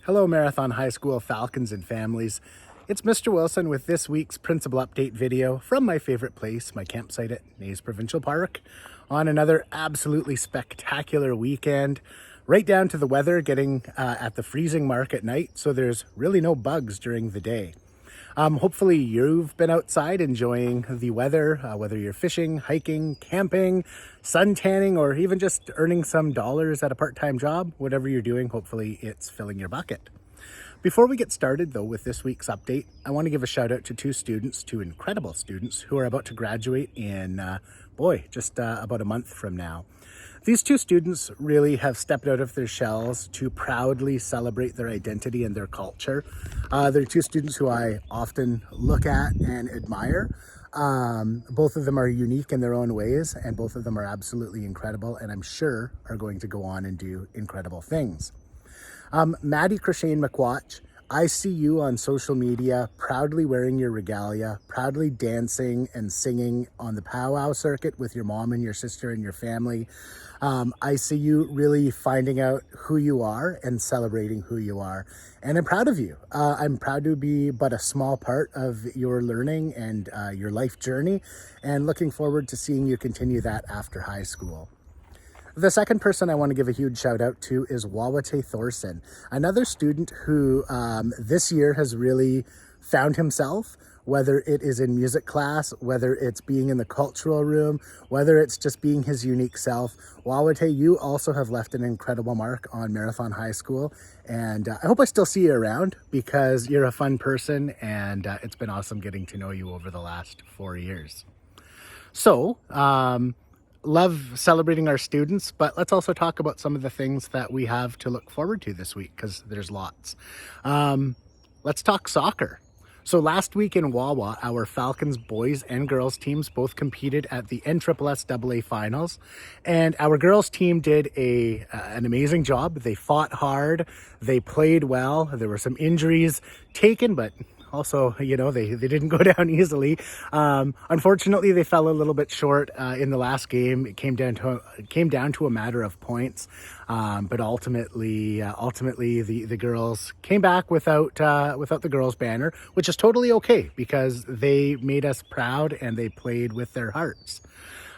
Hello, Marathon High School Falcons and families. It's Mr. Wilson with this week's principal update video from my favorite place, my campsite at Naze Provincial Park, on another absolutely spectacular weekend, right down to the weather getting at the freezing mark at night, so there's really no bugs during the day. Hopefully you've been outside enjoying the weather, whether you're fishing, hiking, camping, sun tanning, or even just earning some dollars at a part-time job. Whatever you're doing, hopefully it's filling your bucket. Before we get started though with this week's update, I want to give a shout out to two incredible students who are about to graduate in, just about a month from now. These two students really have stepped out of their shells to proudly celebrate their identity and their culture. They're two students who I often look at and admire. Both of them are unique in their own ways, and both of them are absolutely incredible, and I'm sure are going to go on and do incredible things. Maddie Crashane McWatch, I see you on social media proudly wearing your regalia, proudly dancing and singing on the powwow circuit with your mom and your sister and your family. I see you really finding out who you are and celebrating who you are. And I'm proud of you. I'm proud to be but a small part of your learning and your life journey, and looking forward to seeing you continue that after high school. The second person I want to give a huge shout out to is Wawate Thorson, another student who this year has really found himself, whether it is in music class, whether it's being in the cultural room, whether it's just being his unique self. Wawate, you also have left an incredible mark on Marathon High School, and I hope I still see you around because you're a fun person, and it's been awesome getting to know you over the last 4 years. So, love celebrating our students, but let's also talk about some of the things that we have to look forward to this week, because there's lots. Let's talk soccer. So last week in Wawa, our Falcons boys and girls teams both competed at the NSSAA finals, and our girls team did an amazing job. They fought hard, they played well. There were some injuries taken, but also, they didn't go down easily. Unfortunately, they fell a little bit short in the last game. It came down to a matter of points, but ultimately, the girls came back without the girls banner, which is totally okay because they made us proud and they played with their hearts.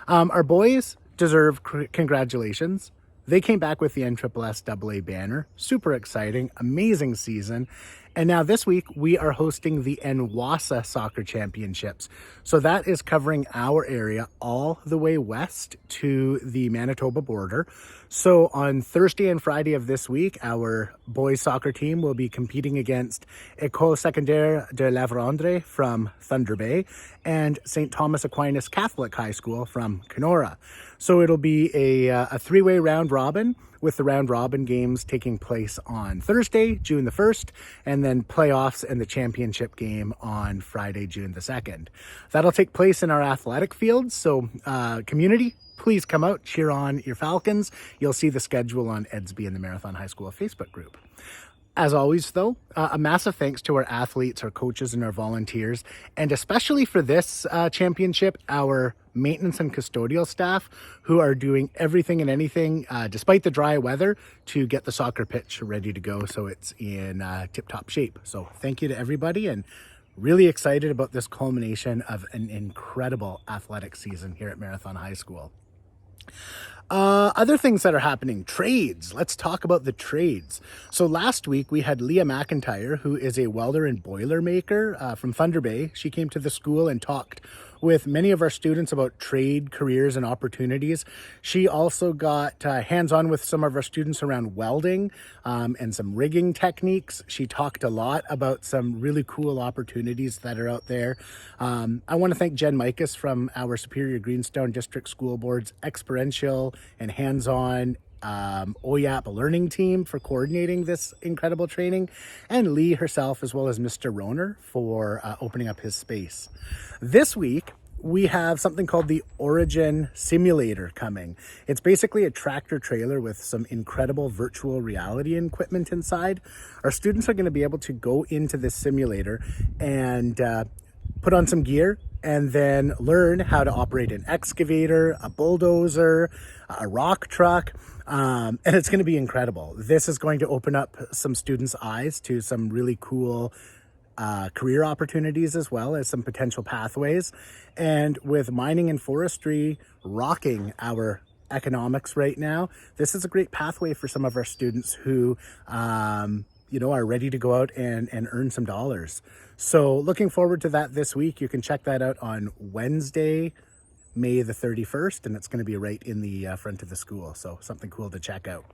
Our boys deserve congratulations. They came back with the NSSAA banner. Super exciting, amazing season. And now this week, we are hosting the NWASA Soccer Championships. So that is covering our area all the way west to the Manitoba border. So on Thursday and Friday of this week, our boys soccer team will be competing against École Secondaire de La Vérendrye from Thunder Bay and St. Thomas Aquinas Catholic High School from Kenora. So it'll be a three-way round robin, with the round robin games taking place on Thursday, June the 1st, and then playoffs and the championship game on Friday, June the 2nd. That'll take place in our athletic fields, so community, please come out, cheer on your Falcons. You'll see the schedule on Edsby and the Marathon High School Facebook group. As always, though, a massive thanks to our athletes, our coaches, and our volunteers, and especially for this championship, our maintenance and custodial staff who are doing everything and anything, despite the dry weather, to get the soccer pitch ready to go so it's in tip-top shape. So thank you to everybody, and really excited about this culmination of an incredible athletic season here at Marathon High School. Other things that are happening, trades. Let's talk about the trades. So last week we had Leah McIntyre, who is a welder and boiler maker from Thunder Bay. She came to the school and talked with many of our students about trade, careers, and opportunities. She also got hands-on with some of our students around welding and some rigging techniques. She talked a lot about some really cool opportunities that are out there. I want to thank Jen Micus from our Superior Greenstone District School Board's experiential and hands-on OYAP learning team for coordinating this incredible training, and Lee herself, as well as Mr. Roner, for opening up his space. This week, we have something called the Origin Simulator coming. It's basically a tractor trailer with some incredible virtual reality equipment inside. Our students are going to be able to go into this simulator and put on some gear, and then learn how to operate an excavator, a bulldozer, a rock truck. And it's going to be incredible. This is going to open up some students' eyes to some really cool career opportunities, as well as some potential pathways. And with mining and forestry rocking our economics right now, this is a great pathway for some of our students who are ready to go out and earn some dollars. So looking forward to that this week. You can check that out on Wednesday, May the 31st, and it's going to be right in the front of the school. So something cool to check out.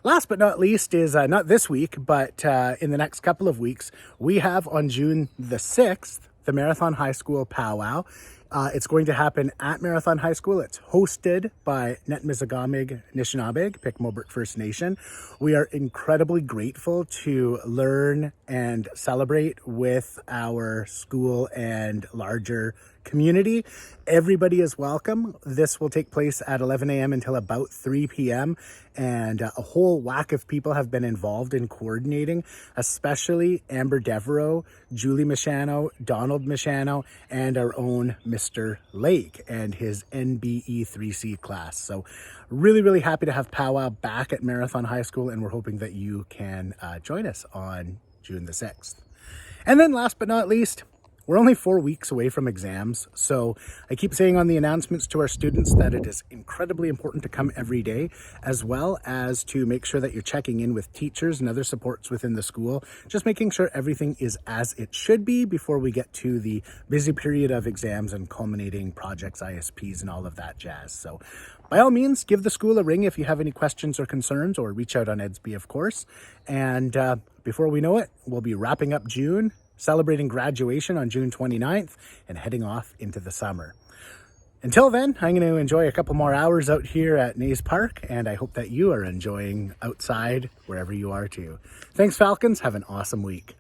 Last but not least is not this week, but in the next couple of weeks, we have on June the 6th, the Marathon High School Powwow. It's going to happen at Marathon High School. It's hosted by Netmizigamig Nishnabeg, Pic-Mobert First Nation. We are incredibly grateful to learn and celebrate with our school and larger community. Everybody is welcome. This will take place at 11 a.m. until about 3 p.m. And a whole whack of people have been involved in coordinating, especially Amber Devereaux, Julie Michano, Donald Michano, and our own Mr. Lake and his NBE 3C class. So really, really happy to have Powwow back at Marathon High School, and we're hoping that you can join us on June the 6th. And then last but not least, we're only 4 weeks away from exams, so I keep saying on the announcements to our students that it is incredibly important to come every day, as well as to make sure that you're checking in with teachers and other supports within the school, just making sure everything is as it should be before we get to the busy period of exams and culminating projects, ISPs, and all of that jazz. So by all means, give the school a ring if you have any questions or concerns, or reach out on EDSB, of course. And before we know it, we'll be wrapping up June, celebrating graduation on June 29th, and heading off into the summer. Until then, I'm going to enjoy a couple more hours out here at Naze Park, and I hope that you are enjoying outside wherever you are too. Thanks, Falcons. Have an awesome week.